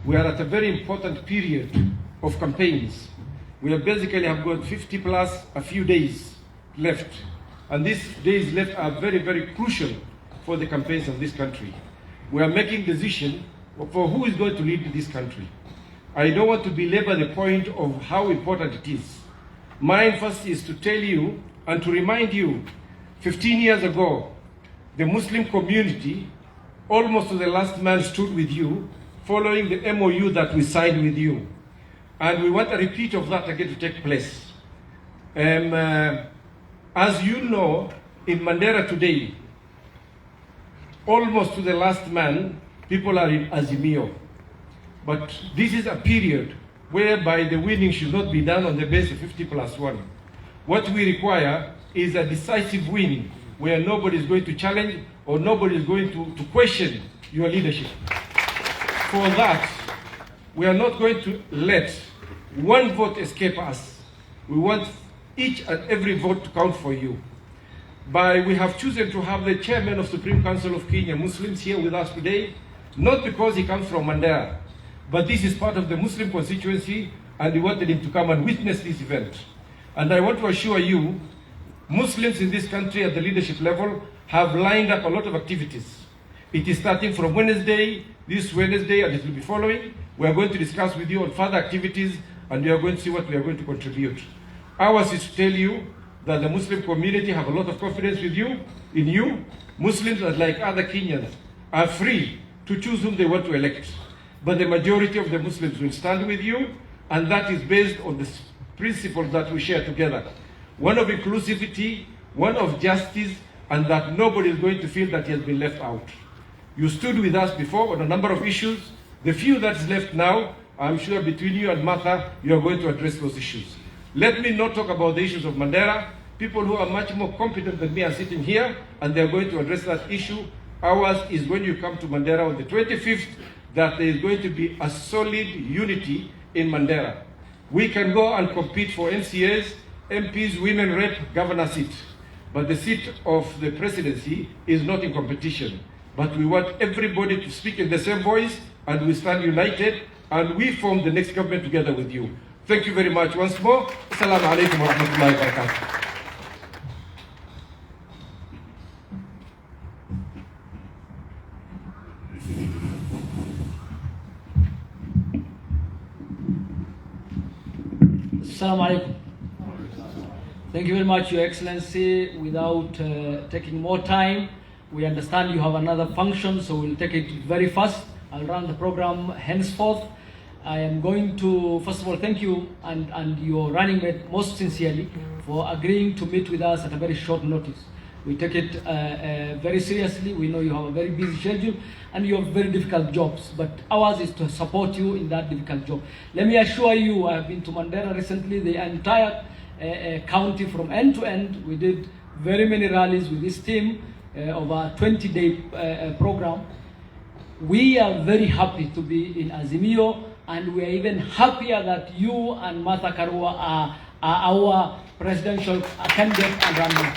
We are at a very important period of campaigns. We have basically got 50 plus a few days left. And these days left are very, very crucial for the campaigns of this country. We are making decisions for who is going to lead this country. I don't want to belabor the point of how important it is. Mine first is to tell you and to remind you, 15 years ago, the Muslim community, almost to the last man, stood with you following the MOU that we signed with you. And we want a repeat of that again to take place. As you know, in Mandera today, almost to the last man, people are in azmio. But this is a period whereby the winning should not be done on the basis of 50+1. What we require is a decisive win where nobody is going to challenge or nobody is going to question your leadership. For that, we are not going to let one vote escape us. We want each and every vote to count for you. We have chosen to have the chairman of Supreme Council of Kenya Muslims here with us today, not because he comes from Mandera, but this is part of the Muslim constituency and we wanted him to come and witness this event. And I want to assure you, Muslims in this country at the leadership level have lined up a lot of activities. It is starting from Wednesday, this Wednesday, and it will be following. We are going to discuss with you on further activities and we are going to see what we are going to contribute. Ours is to tell you that the Muslim community have a lot of confidence with you, in you. Muslims, like other Kenyans, are free to choose whom they want to elect. But the majority of the Muslims will stand with you, and that is based on the principles that we share together. One of inclusivity, one of justice, and that nobody is going to feel that he has been left out. You stood with us before on a number of issues. The few that's left now, I'm sure between you and Martha, you are going to address those issues. Let me not talk about the issues of Mandera. People who are much more competent than me are sitting here, and they are going to address that issue. Ours is when you come to Mandera on the 25th, that there is going to be a solid unity in Mandera. We can go and compete for MCAs, MPs, women rep, governor seat. But the seat of the presidency is not in competition. But we want everybody to speak in the same voice, and we stand united, and we form the next government together with you. Thank you very much once more. Assalamu alaikum wa rahmatullahi wa barakatuh. Assalamu alaikum. Thank you very much, Your Excellency. Without taking more time, we understand you have another function, so we'll take it very fast. I'll run the program henceforth. I am going to, first of all, thank you and your running mate most sincerely for agreeing to meet with us at a very short notice. We take it very seriously. We know you have a very busy schedule and you have very difficult jobs, but ours is to support you in that difficult job. Let me assure you, I have been to Mandera recently, the entire county from end to end. We did very many rallies with this team of a 20-day program. We are very happy to be in Azimio, and we are even happier that you and Martha Karua are our presidential candidate and running.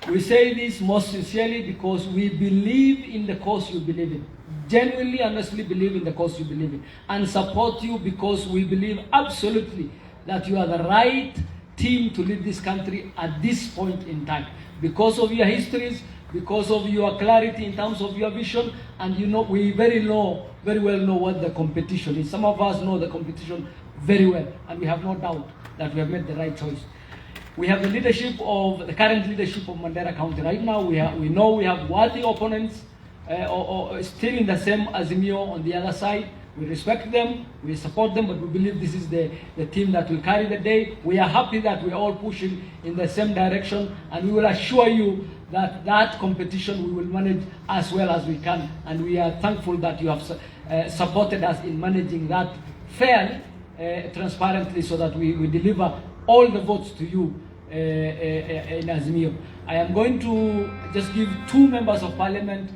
We say this most sincerely because we believe in the cause you believe in. Genuinely, honestly believe in the cause you believe in. And support you because we believe absolutely that you are the right team to lead this country at this point in time. Because of your histories, because of your clarity in terms of your vision, and you know, we very well know what the competition is. Some of us know the competition very well, and we have no doubt that we have made the right choice. We have the leadership of the current leadership of Mandera County. Right now, we know we have worthy opponents or still in the same Azimio on the other side. We respect them, we support them, but we believe this is the team that will carry the day. We are happy that we are all pushing in the same direction, and we will assure you that that competition we will manage as well as we can. And we are thankful that you have supported us in managing that fairly, transparently, so that we deliver all the votes to you in Azimio. I am going to just give 2 members of parliament,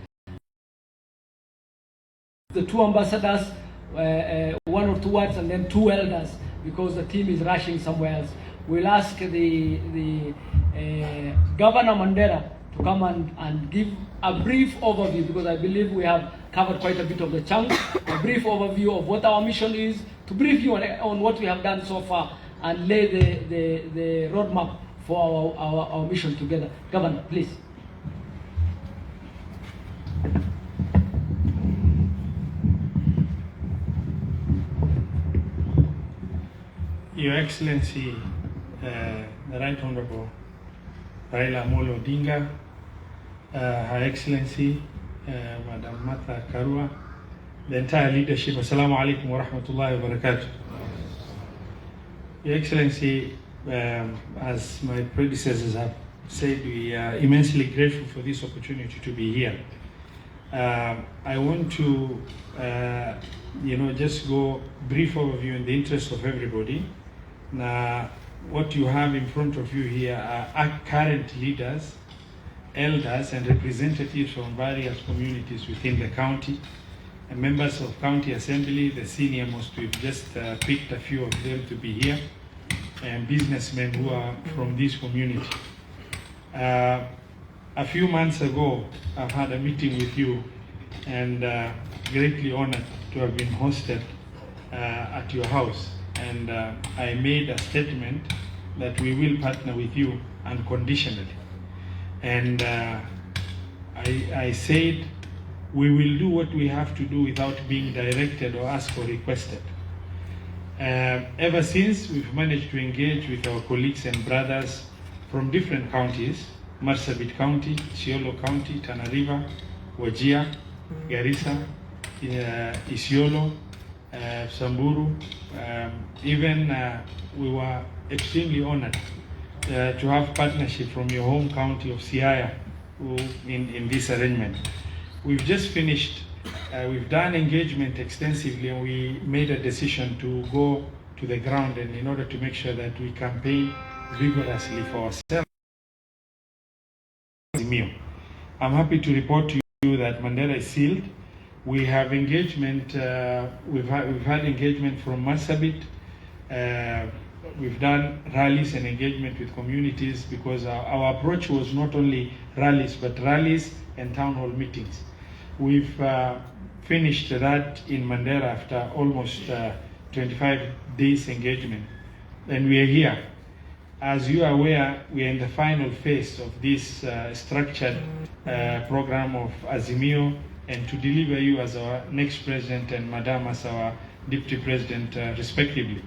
the 2 ambassadors, 1 or 2 words, and then 2 elders, because the team is rushing somewhere else. We'll ask the Governor Mandera to to come and give a brief overview, because I believe we have covered quite a bit of the chunk, a brief overview of what our mission is, to brief you on what we have done so far and lay the roadmap for our mission together. Governor, please. Your Excellency, the Right Honorable Raila Amolo Odinga, Her Excellency, Madam Martha Karua, the entire leadership, Assalamu alaikum wa rahmatullahi wa barakatuh. Your Excellency, as my predecessors have said, we are immensely grateful for this opportunity to be here. I want to, just go brief overview in the interest of everybody. Now, what you have in front of you here are our current leaders, elders, and representatives from various communities within the county, and members of county assembly, the senior most. We've just picked a few of them to be here, and businessmen who are from this community. A few months ago, I've had a meeting with you, and greatly honored to have been hosted at your house. And I made a statement that we will partner with you unconditionally. And I said we will do what we have to do without being directed or asked or requested. Ever since, we've managed to engage with our colleagues and brothers from different counties: Marsabit County, Isiolo County, Tana River, Wajir, Garissa, Isiolo, Samburu. Even we were extremely honored to have partnership from your home county of Siaya in this arrangement. We've just finished, we've done engagement extensively, and we made a decision to go to the ground, and in order to make sure that we campaign vigorously for ourselves. I'm happy to report to you that Mandera is sealed. We have engagement, we've had engagement from Marsabit. We've done rallies and engagement with communities, because our approach was not only rallies, but rallies and town hall meetings. We've finished that in Mandera after almost 25 days engagement, and we are here. As you are aware, we are in the final phase of this structured program of azmio, and to deliver you as our next president and Madam as our deputy president, respectively.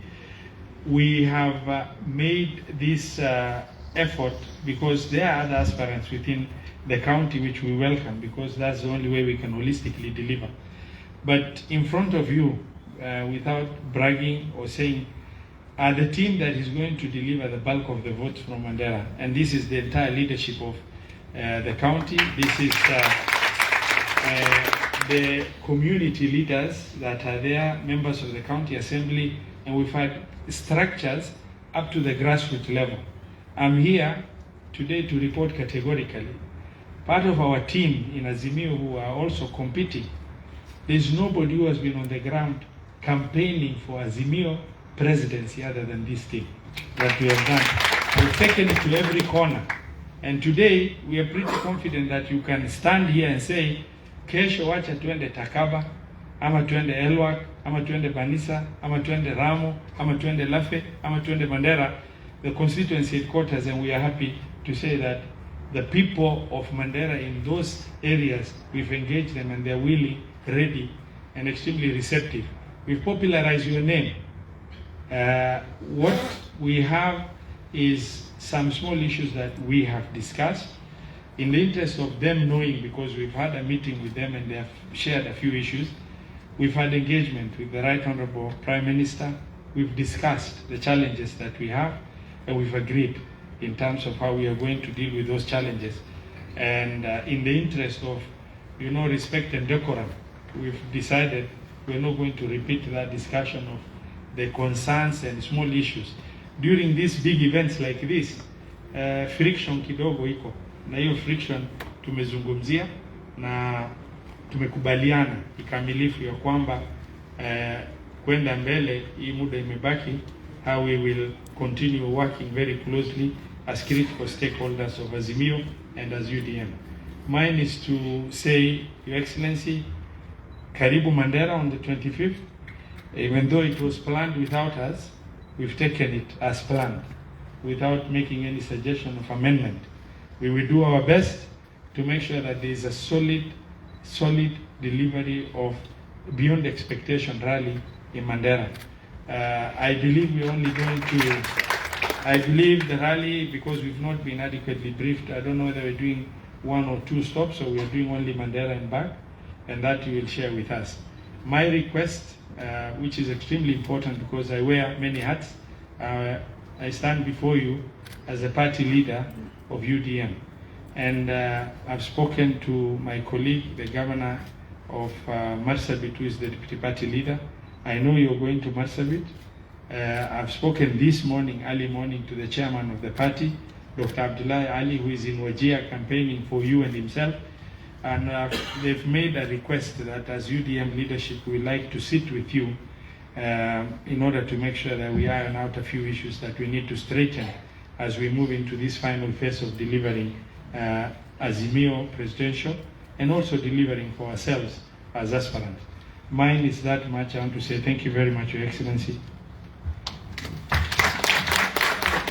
We have made this effort because there are other aspirants within the county which we welcome, because that's the only way we can holistically deliver. But in front of you, without bragging or saying, are the team that is going to deliver the bulk of the votes from Mandera. And this is the entire leadership of the county. This is the community leaders that are there, members of the county assembly, and we've had structures up to the grassroots level. I'm here today to report categorically. Part of our team in Azimio who are also competing, there's nobody who has been on the ground campaigning for Azimio presidency other than this team that we have done. We've taken it to every corner. And today, we are pretty confident that you can stand here and say, kesho wacha tuende Takaba, ama tuende Elwak, ama tuende Banisa, ama tuende Ramo, ama tuende Lafe, ama tuende Mandera, the constituency headquarters, and we are happy to say that the people of Mandera in those areas, we've engaged them and they're willing, ready, and extremely receptive. We've popularized your name. What we have is some small issues that we have discussed. In the interest of them knowing, because we've had a meeting with them and they have shared a few issues, we've had engagement with the Right Honorable Prime Minister. We've discussed the challenges that we have, and we've agreed in terms of how we are going to deal with those challenges. And in the interest of, respect and decorum, we've decided we're not going to repeat that discussion of the concerns and small issues. During these big events like this, friction kidogo iko, na hiyo friction tumezungumzia na tumekubaliana kikamilifu ya kwamba kwenda mbele hii muda imebaki, how we will continue working very closely as critical stakeholders of Azimio and as UDM. Mine is to say, Your Excellency, Karibu Mandera on the 25th. Even though it was planned without us, we've taken it as planned, without making any suggestion of amendment. We will do our best to make sure that there is a solid delivery of beyond expectation rally in Mandera. I believe we're only going to, I believe the rally, because we've not been adequately briefed, I don't know whether we're doing 1 or 2 stops, or we're doing only Mandera and back, and that you will share with us. My request, which is extremely important because I wear many hats, I stand before you as a party leader of UDM. And I've spoken to my colleague, the governor of Marsabit, who is the deputy party leader. I know you're going to Marsabit. I've spoken this morning, early morning, to the chairman of the party, Dr. Abdullah Ali, who is in Wajir campaigning for you and himself. And they've made a request that as UDM leadership, we would like to sit with you in order to make sure that we iron out a few issues that we need to straighten as we move into this final phase of delivering Azimio presidential and also delivering for ourselves as aspirants. Mine is that much. I want to say thank you very much, Your Excellency.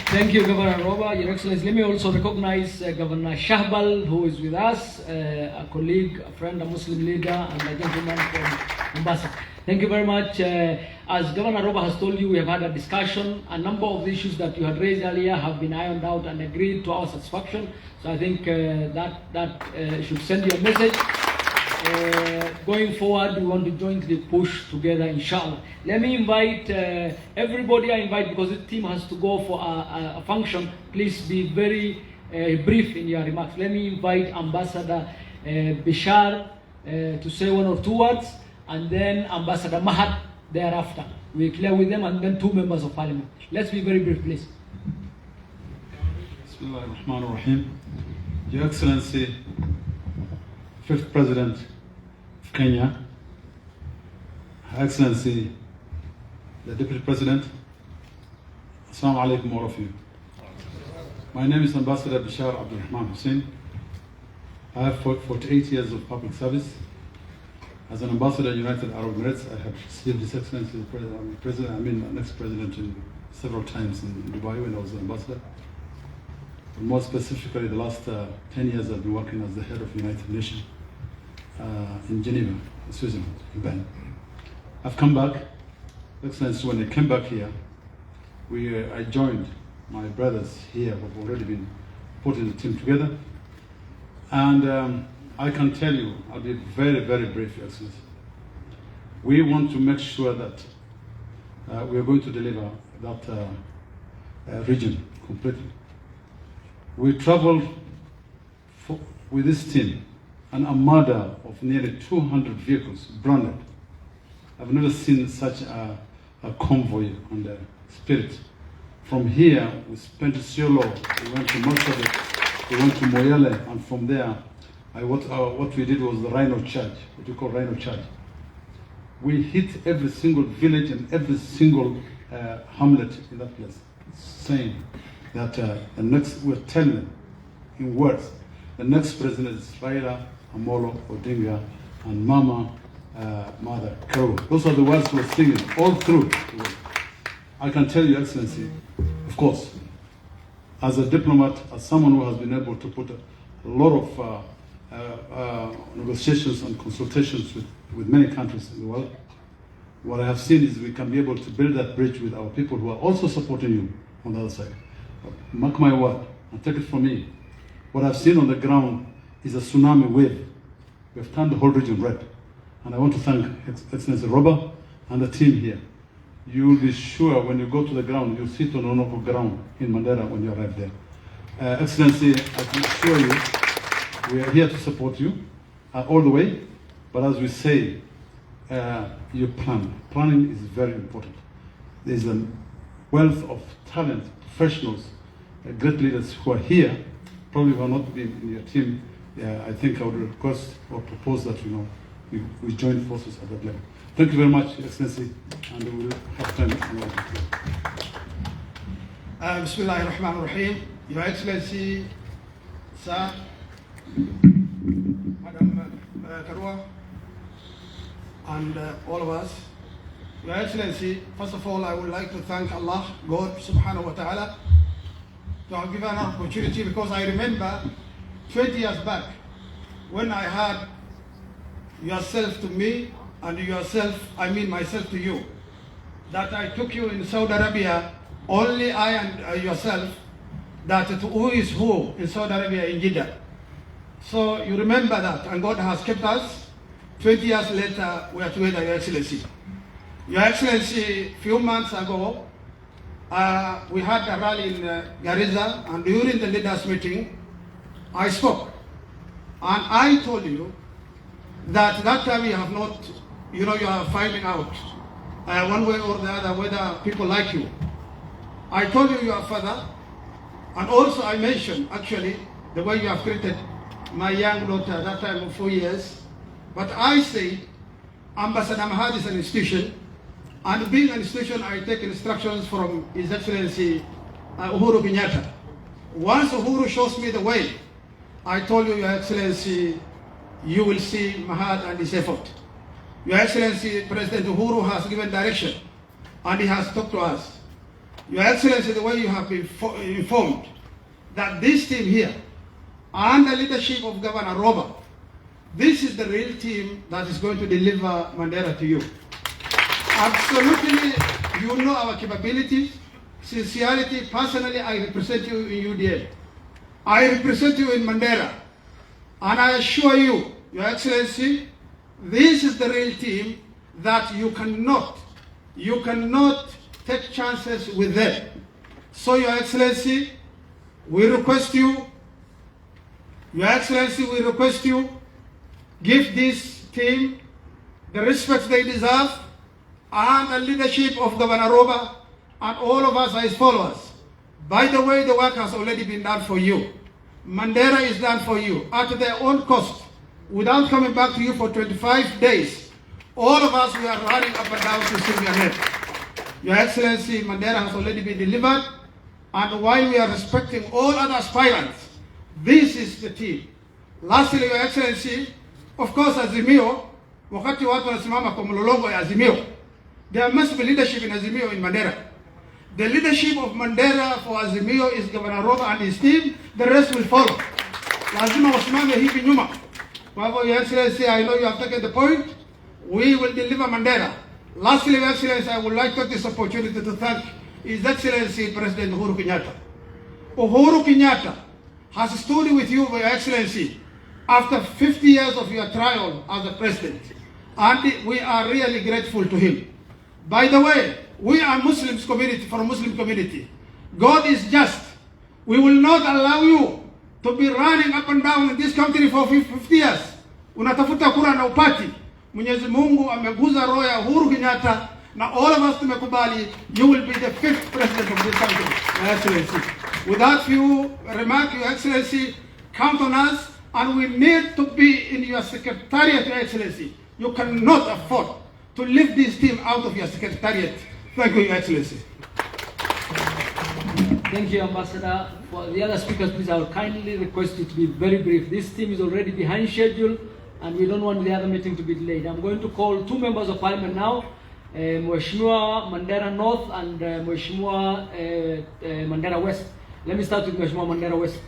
Thank you, Governor Roba. Your Excellency, let me also recognize Governor Shahbal, who is with us, a colleague, a friend, a Muslim leader, and a gentleman from Mombasa. Thank you very much. As Governor Roba has told you, we have had a discussion. A number of the issues that you had raised earlier have been ironed out and agreed to our satisfaction. So I think that should send you a message. Going forward, we want to jointly push together, inshallah. Let me invite everybody I invite, because the team has to go for a function. Please be very brief in your remarks. Let me invite Ambassador Bishar to say 1 or 2 words, and then Ambassador Mahat thereafter. We clear with them, and then 2 members of parliament. Let's be very brief, please. Bismillah ar-Rahman ar-Rahim. Your Excellency, 5th President of Kenya, Her Excellency, the Deputy President, Assalamu alaikum all of you. My name is Ambassador Bishar Abdul Rahman Hussein. I have 48 years of public service. As an ambassador in United Arab Emirates, I have received His Excellency the next president several times in Dubai when I was an ambassador. But more specifically, the last 10 years I've been working as the head of United Nations in Geneva, Switzerland, in Bern. I've come back. Excellency, when I came back here, I joined my brothers here who have already been putting the team together. And I can tell you, I'll be very, very brief, Your Excellency. We want to make sure that we are going to deliver that region completely. We traveled with this team, an armada of nearly 200 vehicles, branded. I've never seen such a convoy and a spirit. From here, we spent Siolo, we went to Marsabit, we went to Moyale, and from there, what we did was the Rhino Charge, what we call Rhino Charge. We hit every single village and every single hamlet in that place, saying that the next, we're telling them in words, the next president is Raila Amolo Odinga and Mama Mother Karua. Those are the words we're singing all through the world. I can tell you, Excellency, of course, as a diplomat, as someone who has been able to put a lot of negotiations and consultations with many countries in the world, what I have seen is we can be able to build that bridge with our people who are also supporting you on the other side. Mark my word, and take it from me, what I've seen on the ground is a tsunami wave. We have turned the whole region red. And I want to thank Excellency Roba and the team here. You will be sure when you go to the ground, you'll sit on local ground in Mandera when you arrive there. Excellency, I can assure you, we are here to support you all the way. But as we say, your planning is very important. There's a wealth of talent, professionals, great leaders who are here, probably will not be in your team. I think I would request or propose that we join forces at that level. Thank you very much, Excellency, and we will have time. Bismillah ar-Rahman ar-Rahim. Your Excellency, Sir, Madam Karua, and all of us. Your Excellency, first of all, I would like to thank Allah, God subhanahu wa ta'ala, to have given an opportunity, because I remember 20 years back when I had yourself to me and yourself, I mean myself to you, that I took you in Saudi Arabia, only I and yourself, that who is who in Saudi Arabia in Jeddah. So you remember that, and God has kept us. 20 years later, we are together, Your Excellency. Your Excellency, few months ago, we had a rally in Garissa, and during the leaders' meeting, I spoke. And I told you that time you have not, you are finding out one way or the other whether people like you. I told you your father, and also I mentioned actually the way you have treated my young daughter at that time of 4 years. But I say Ambassador Mahad is an institution, and being an institution, I take instructions from His Excellency Uhuru Kenyatta. Once Uhuru shows me the way, I told you, Your Excellency, you will see Mahad and his effort. Your Excellency, President Uhuru has given direction, and he has talked to us. Your Excellency, the way you have been informed that this team here, and the leadership of Governor Roba, this is the real team that is going to deliver Mandera to you. Absolutely, you know our capabilities, sincerity. Personally, I represent you in UDM. I represent you in Mandera. And I assure you, Your Excellency, this is the real team that you cannot take chances with them. So, Your Excellency, we request you, give this team the respect they deserve, and the leadership of Governor Roba and all of us as followers. By the way, the work has already been done for you. Mandera is done for you at their own cost, without coming back to you for 25 days. All of us, we are running up and down to see your head. Your Excellency, Mandera has already been delivered, and while we are respecting all other aspirants, this is the team. Lastly, Your Excellency, of course, azmio, wakati watu wanasimama kwa mlolongo ya azmio, there must be leadership in azmio in Mandera. The leadership of Mandera for azmio is Governor Roba and his team. The rest will follow. Lazima wasimame hivi nyuma. Kwa hivyo, Your Excellency, I know you have taken the point. We will deliver Mandera. Lastly, Your Excellency, I would like to take this opportunity to thank His Excellency President Uhuru Kenyatta. Uhuru Kenyatta has stood with you, Your Excellency, after 50 years of your trial as a president. And we are really grateful to him. By the way, we are Muslims community, for a Muslim community. God is just. We will not allow you to be running up and down in this country for 50 years. Unatafuta kura na upati. Mwenyezi Mungu ameguza roho ya Uhuru Kenyatta, na all of us tumekubali, you will be the 5th president of this country, Your Excellency. With that few remarks, Your Excellency, count on us, and we need to be in your secretariat, Your Excellency. You cannot afford to leave this team out of your secretariat. Thank you, Your Excellency. Thank you, Ambassador. For the other speakers, please, I will kindly request you to be very brief. This team is already behind schedule, and we don't want the other meeting to be delayed. I'm going to call 2 members of parliament now, Mheshimiwa Mandera North and Mheshimiwa Mandera West. Let me start with Mheshimiwa Mandera West.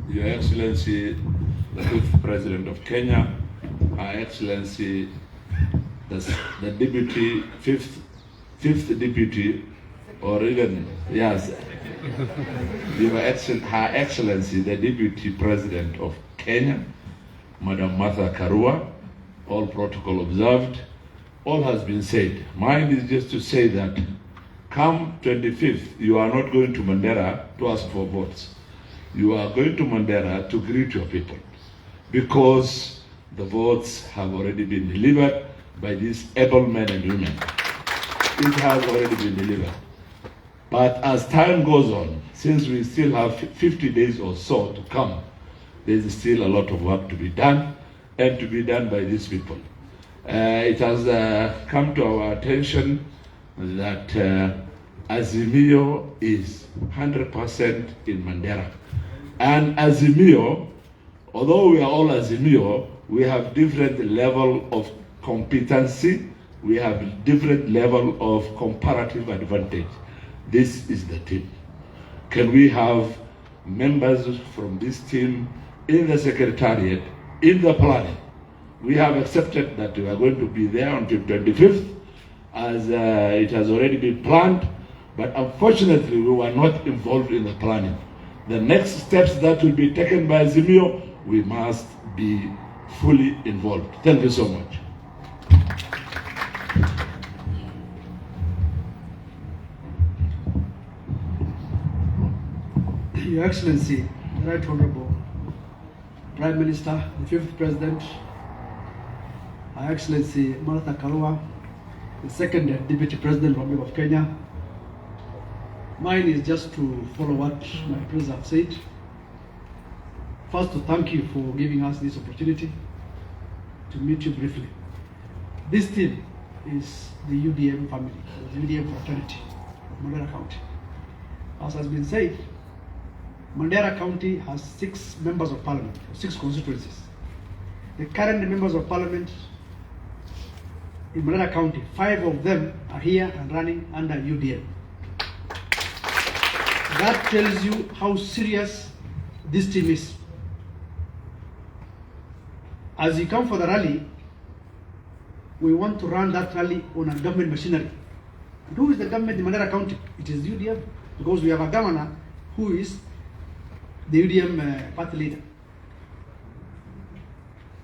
Your Excellency, the 5th President of Kenya, Her Excellency, the Deputy, 5th Deputy, or even, yes, Her Excellency, the Deputy President of Kenya, Madam Martha Karua, all protocol observed, all has been said. Mine is just to say that come 25th, you are not going to Mandera to ask for votes. You are going to Mandera to greet your people, because the votes have already been delivered by these able men and women. It has already been delivered. But as time goes on, since we still have 50 days or so to come, there is still a lot of work to be done, and to be done by these people. It has come to our attention that azmio is 100% in Mandera. And azmio, although we are all azmio, we have different level of competency, we have different level of comparative advantage. This is the team. Can we have members from this team in the secretariat, in the planning? We have accepted that we are going to be there until 25th, as it has already been planned, but unfortunately we were not involved in the planning. The next steps that will be taken by azmio, we must be fully involved. Thank you so much. Your Excellency, the Right Honorable Prime Minister, the Fifth President, Her Excellency Martha Karua, the Second Deputy President of the Republic of Kenya. Mine is just to follow what my predecessors have said. First, to thank you for giving us this opportunity to meet you briefly. This team is the UDM family, the UDM fraternity of Mandera County. As has been said, Mandera County has 6 members of parliament, 6 constituencies. The current members of parliament in Mandera County, 5 of them are here and running under UDM. That tells you how serious this team is. As you come for the rally, we want to run that rally on a government machinery. And who is the government in Mandera County? It is UDM, because we have a governor who is the UDM party leader.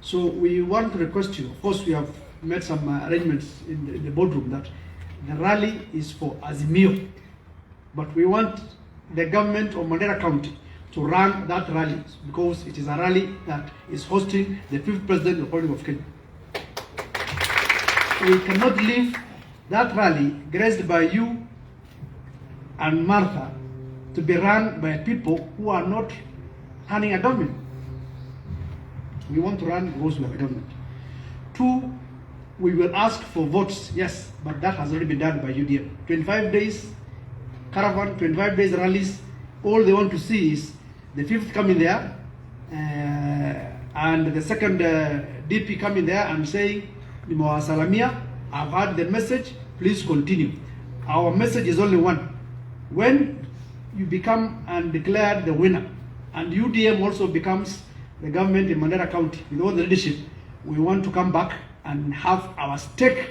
So we want to request you, of course we have made some arrangements in the boardroom that the rally is for azmio, but we want the government of Mandera County to run that rally because it is a rally that is hosting the 5th President of the Republic of Kenya. We cannot leave that rally graced by you and Martha to be run by people who are not running a government. We want to run because we have a government. 2, we will ask for votes, yes, but that has already been done by UDM. 25 days caravan, 25 days rallies, all they want to see is the 5th coming there and the 2nd DP coming there and saying, Salamia, I've heard the message, please continue. Our message is only one. When you become and declare the winner, and UDM also becomes the government in Mandera County with all the leadership, we want to come back and have our stake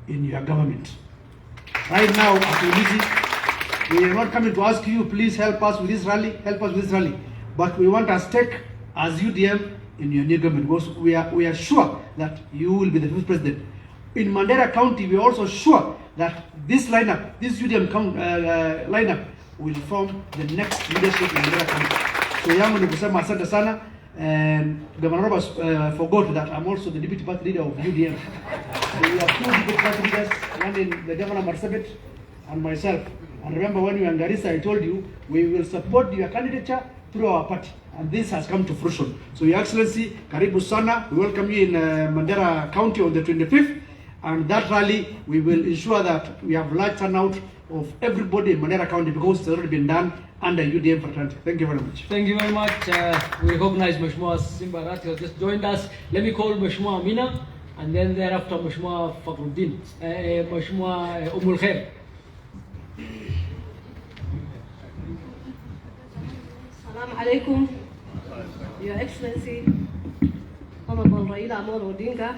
in your government. Right now, at we are not coming to ask you, please help us with this rally, but we want a stake as UDM in your new government because we are sure that you will be the 5th president. In Mandera County, we are also sure that this lineup, this UDM lineup, will form the next leadership in Mandera County. So yangu ni kusema asante sana. Governor Roberts forgot that I'm also the deputy party leader of UDM. So we have 2 deputy party leaders, one in the Governor Marsabit and myself. And remember when we were in Garissa, I told you we will support your candidature through our party. And this has come to fruition. So Your Excellency, Karibu Sana, we welcome you in Mandera County on the 25th. And that rally, we will ensure that we have large turnout of everybody in Mandera County because it's already been done under UDM fraternity. Thank you very much. Thank you very much. We recognize Mheshimiwa Simba Arati has just joined us. Let me call Mheshimiwa Amina and then thereafter Mheshimiwa Fakhruddin, Mheshimiwa Umul Khair. Assalamu alaikum, Your Excellency, Honorable Raila Amolo Odinga,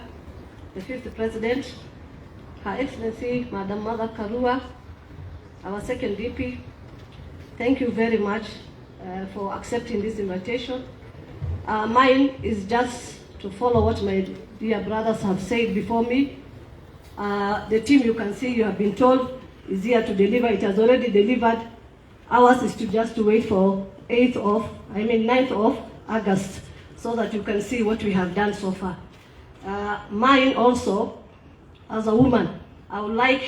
the 5th President, Her Excellency, Madam Mother Karua, our 2nd DP, thank you very much for accepting this invitation. Mine is just to follow what my dear brothers have said before me. The team you can see, you have been told, is here to deliver. It has already delivered. Ours is to wait for 9th of August, so that you can see what we have done so far. Mine also, as a woman, I would like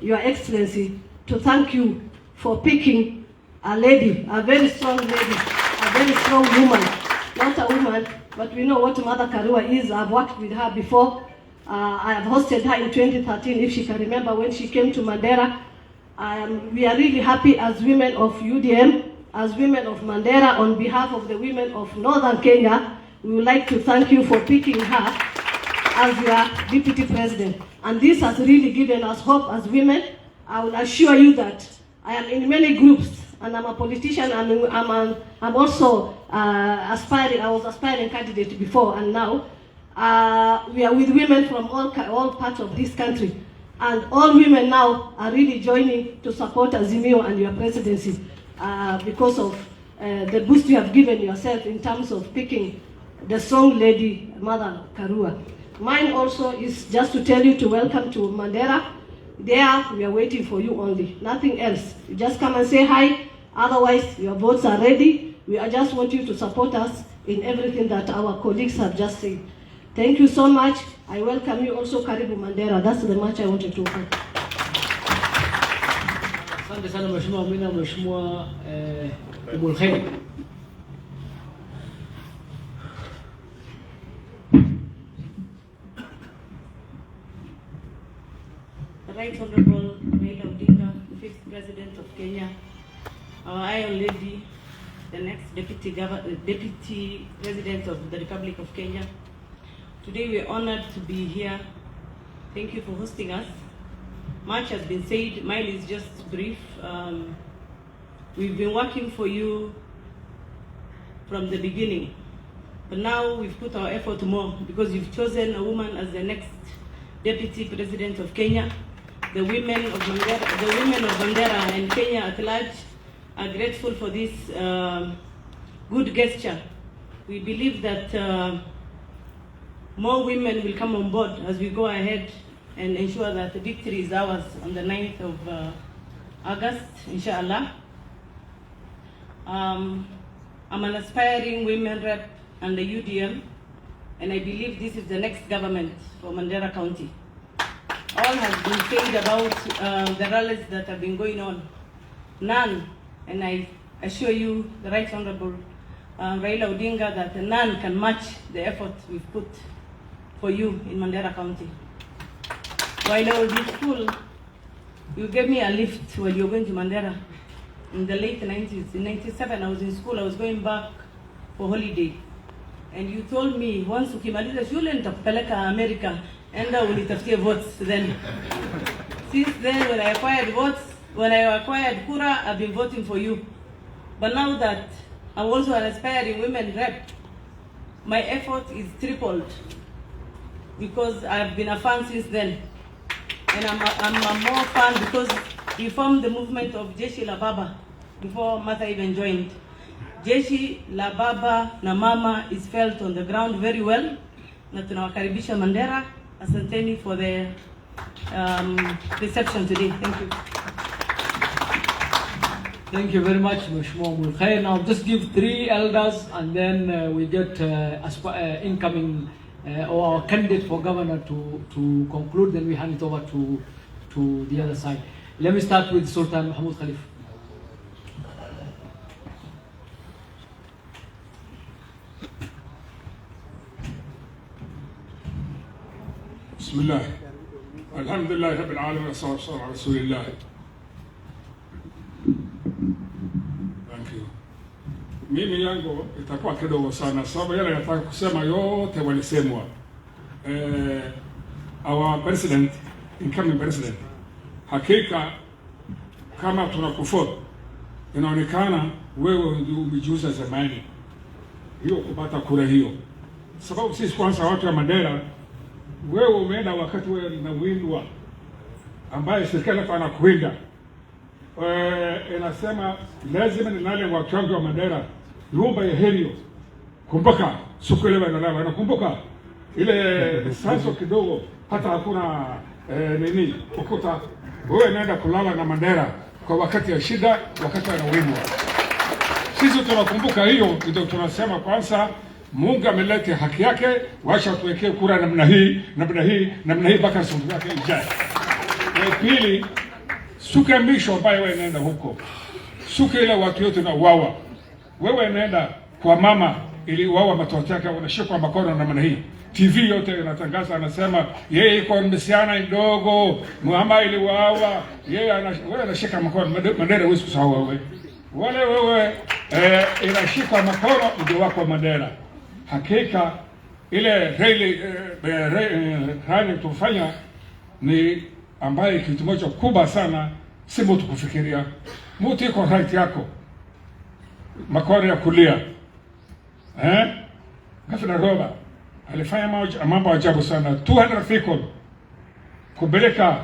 Your Excellency to thank you for picking a lady, a very strong lady, a very strong woman not a woman, but we know what Mother Karua is. I've worked with her before. I have hosted her in 2013, if she can remember, when she came to Mandera. We are really happy as women of UDM, as women of Mandera, on behalf of the women of Northern Kenya. We would like to thank you for picking her as your deputy president. And this has really given us hope as women. I will assure you that I am in many groups, and I'm a politician, and I'm also aspiring. I was aspiring candidate before, and now we are with women from all parts of this country, and all women now are really joining to support Azimio and your presidency because of the boost you have given yourself in terms of picking the strong lady, Mother Karua. Mine also is just to tell you to welcome to Mandera. There, we are waiting for you only, nothing else. You just come and say hi. Otherwise, your votes are ready. We just want you to support us in everything that our colleagues have just said. Thank you so much. I welcome you also, Karibu Mandera. That's the much I wanted to add. Asante sana Mheshimiwa Amina, Mheshimiwa Mulkhair. The Right Honorable Raila Odinga, the 5th President of Kenya, our Iron Lady, the next Deputy President of the Republic of Kenya. Today we are honored to be here. Thank you for hosting us. Much has been said. Mine is just brief. We've been working for you from the beginning, but now we've put our effort more because you've chosen a woman as the next Deputy President of Kenya. The women of Mandera and Kenya at large are grateful for this good gesture. We believe that more women will come on board as we go ahead and ensure that the victory is ours on the 9th of August, inshallah. I'm an aspiring women rep under UDM, and I believe this is the next government for Mandera County. All has been said about the rallies that have been going on. None, and I assure you, the Right Honorable Raila Odinga, that none can match the effort we've put for you in Mandera County. While I was in school, you gave me a lift while you were going to Mandera in the late 90s. In 97, I was in school, I was going back for holiday. And you told me, once ukimaliza shule nitakupeleka America, enda unitafutie votes then. Since then, when I acquired votes, when I acquired kura, I've been voting for you. But now that I'm also an aspiring women rep, my effort is tripled because I've been a fan since then. And I'm a more fan because you formed the movement of Jeshi la Baba before Martha even joined. Jeshi la Baba na Mama is felt on the ground very well. Na tunawakaribisha Mandera. Asanteni for the reception today. Thank you. Thank you very much, Mheshimiwa Mulkhair. Now just give 3 elders, and then we get incoming or our candidate for governor to conclude. Then we hand it over to the other side. Let me start with Sultan Mahmoud Khalif. Bismillah. Alhamdulillah Rabbil Alamin, wa sallallahu ala Rasulillah. Thank you. Mimi yangu itakuwa kidogo sana sababu yale nataka kusema yote walisemwa. Our president, incoming president, hakika kama tunakufuata inaonekana wewe ndio umejuza zamani hiyo kupata kura hiyo, sababu sisi kwanza watu wa Mandera, wewe umeenda wakati wewe unawindwa ambaye serikali anakuwinda. Inasema lazima ni nale watu wangu wa Mandera nyumba ya Herio. Kumbuka siku ile wanalala, nakumbuka ile sasa kidogo hata hakuna nini ukuta. Wewe naenda kulala na Mandera kwa wakati ya shida, wakati anawindwa. Sisi tunakumbuka hiyo, ndio tunasema kwanza Mungu ameleta haki yake, wacha tuwekee kura namna hii mpaka siku yake ijaye. Na pili, suka misho ambayo wewe nenda huko. Suka ile watu yote na wawa. Wewe nenda kwa mama iliuawa, matoto yake wanashikwa mkono namna hii. TV yote inatangaza, anasema yeye iko msichana ndogo, mama iliuawa, yeye anashika mkono. Mandera huwezi kusahau wewe inashika mkono ndio wako Mandera. Hakika ile rally tufanya ni ambaye kitu moja kubwa sana, si mtu kufikiria. Mtu iko right yako, mkono ya kulia. Gavana Roba alifanya mambo ajabu sana. 200 people kupeleka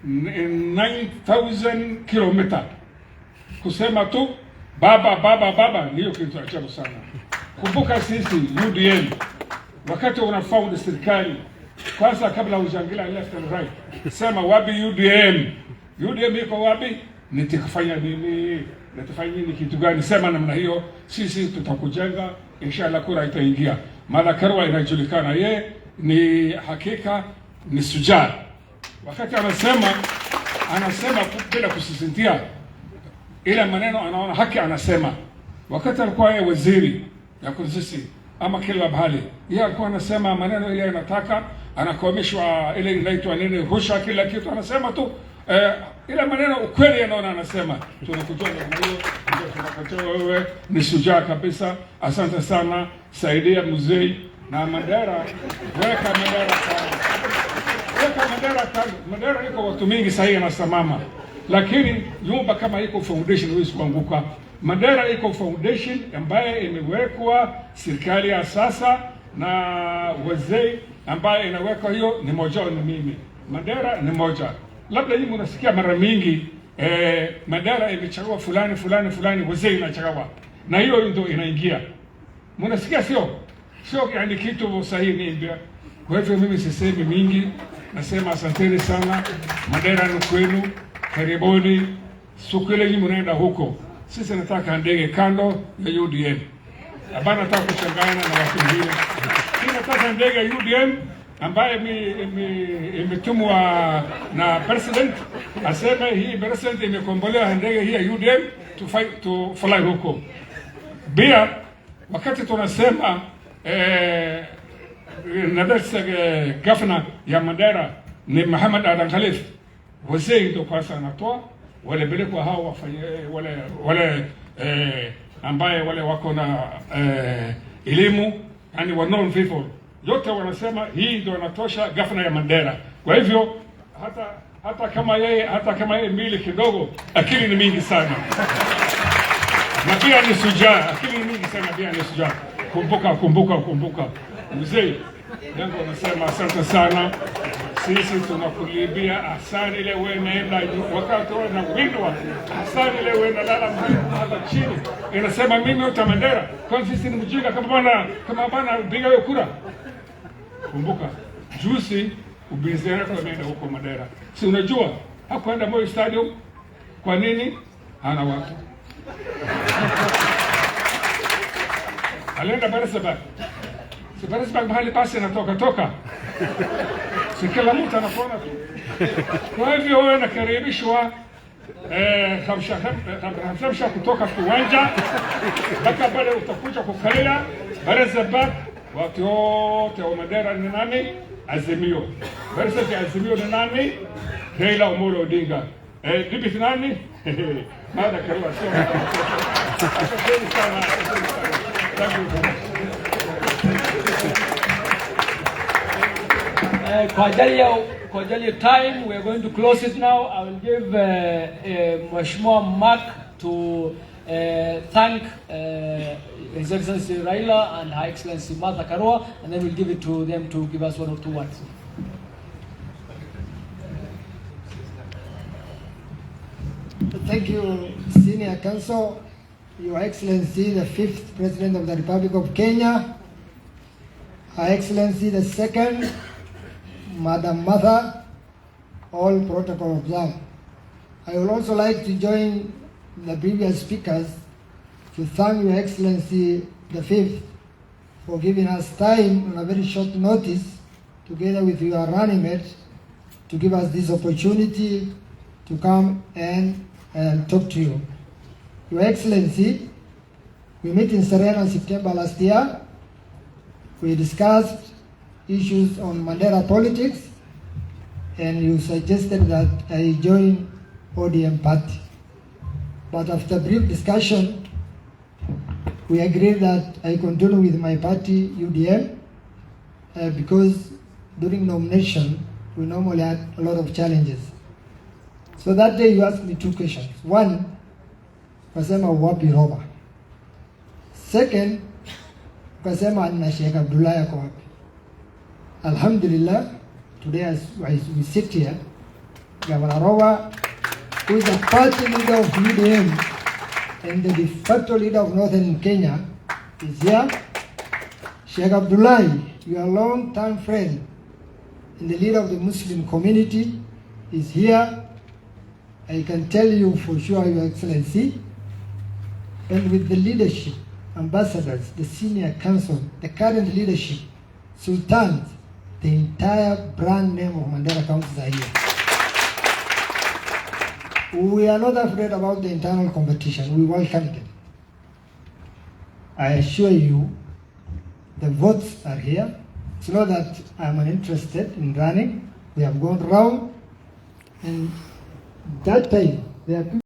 9,000 kilomita kusema tu baba, niyo kitu ajabu sana. Kumbuka sisi UDM wakati unafound serikali, kwanza kabla hujangila left and right, sema wapi UDM iko wapi, nitakufanya nini, nitafanya nini, kitu gani, sema namna hiyo, sisi tutakujenga, inshallah kura itaingia. Mara Karua inajulikana, ye ni hakika ni sujaa. Wakati anasema bila kusisintia ile maneno, anaona haki anasema. Wakati alikuwa yeye waziri ya kuzisi ama kila bahali, yeye alikuwa anasema maneno ile anataka, anakomeshwa ile inaitwa nini, rusha, kila kitu anasema tu ile maneno ukweli anaona anasema. Tunakujua na hiyo, tunakujua wewe ni shujaa kabisa. Asante sana, saidia mzee na Mandera, weka Mandera sana, weka Mandera sana. Mandera iko watu mingi sahihi anasimama, lakini nyumba kama iko foundation huwezi kuanguka. Mandera iko foundation ambaye imewekwa serikali ya sasa na wazee ambaye inaweka hiyo, ni moja ni mimi. Mandera ni moja. Labda hii mnasikia mara mingi Mandera imechagua fulani, wazee inachagua, na hiyo ndio inaingia. Mnasikia sio yani kitu sahihi ni ndio. Kwa hivyo mimi sisemi mingi, nasema asanteni sana. Mandera ni kwenu, karibuni. Siku ile mnaenda huko, sisi nataka ndege kando ya UDM. Hapana nataka kuchangana na watu wengine. Mimi nataka ndege ya UDM ambaye imetumwa na president, aseme hii president imekombolewa ndege hii ya UDM to fly huko. Bia wakati tunasema nadasa gavana ya Mandera ni Mohamed Adan khalif, wazee ndio kwanza anatoa wale belekwa hao wafanye wale ambaye wale wako na elimu, yani wa known people yote wanasema hii ndio inatosha gavana ya Mandera. Kwa hivyo hata kama yeye mbili kidogo, akili ni mingi sana na pia ni sujaa, akili ni mingi sana, pia ni sujaa. Kumbuka mzee yangu anasema asante sana. Sisi tunakulibia asante ile wewe naenda wakati wewe na windwa, asante ile wewe nalala hapa chini, inasema mimi utamandera kwa sisi ni mjinga kama bana piga hiyo kura. Kumbuka juzi ubizera kwa nenda huko Mandera, si unajua hakwenda Moi Stadium. Kwa nini? Hana watu. Alienda Barisabak, si Barisabak mahali pasi natoka si kila mtu anakuona tu. Kwa hivyo wewe nakaribishwa hamsha kutoka kiwanja mpaka pale utakuja kukalia Barisabak. Watu wote wa Mandera ni nani? Azmio. Barisabak Azmio ni nani? Raila Amolo Odinga. Deputy nani? Mada Karua. Asante sana. Kwa ajili ya time, we are going to close it now. I will give Mheshimiwa Mark to thank His Excellency Raila and Her Excellency Martha Karua, and then we'll give it to them to give us 1 or 2 words. Thank you, Senior Council, Your Excellency, the 5th President of the Republic of Kenya, Her Excellency, the 2nd, Madam Martha, all protocol observed. I would also like to join the previous speakers to thank Your Excellency, the 5th, for giving us time on a very short notice, together with your running mate, to give us this opportunity to come and talk to you. Your Excellency, we met in Serena in September last year, We discussed issues on Mandera politics, and you suggested that I join UDM party. But after brief discussion, we agreed that I continue with my party, UDM, because during nomination, we normally had a lot of challenges. So that day you asked me two questions. One, ukasema wapi roba. Second, ukasema na Sheikh Abdullah yako wapi. Alhamdulillah, today as we sit here, Governor Roba, who is the party leader of UDM and the de facto leader of Northern Kenya, is here. Sheikh Abdullah, your long-term friend and the leader of the Muslim community, is here. I can tell you for sure, Your Excellency, and with the leadership, ambassadors, the senior council, the current leadership, sultans, the entire brand name of Mandera County are here. We are not afraid about the internal competition. We welcome it. I assure you, the votes are here. It's not that I'm uninterested in running. We have gone round, and that time there are people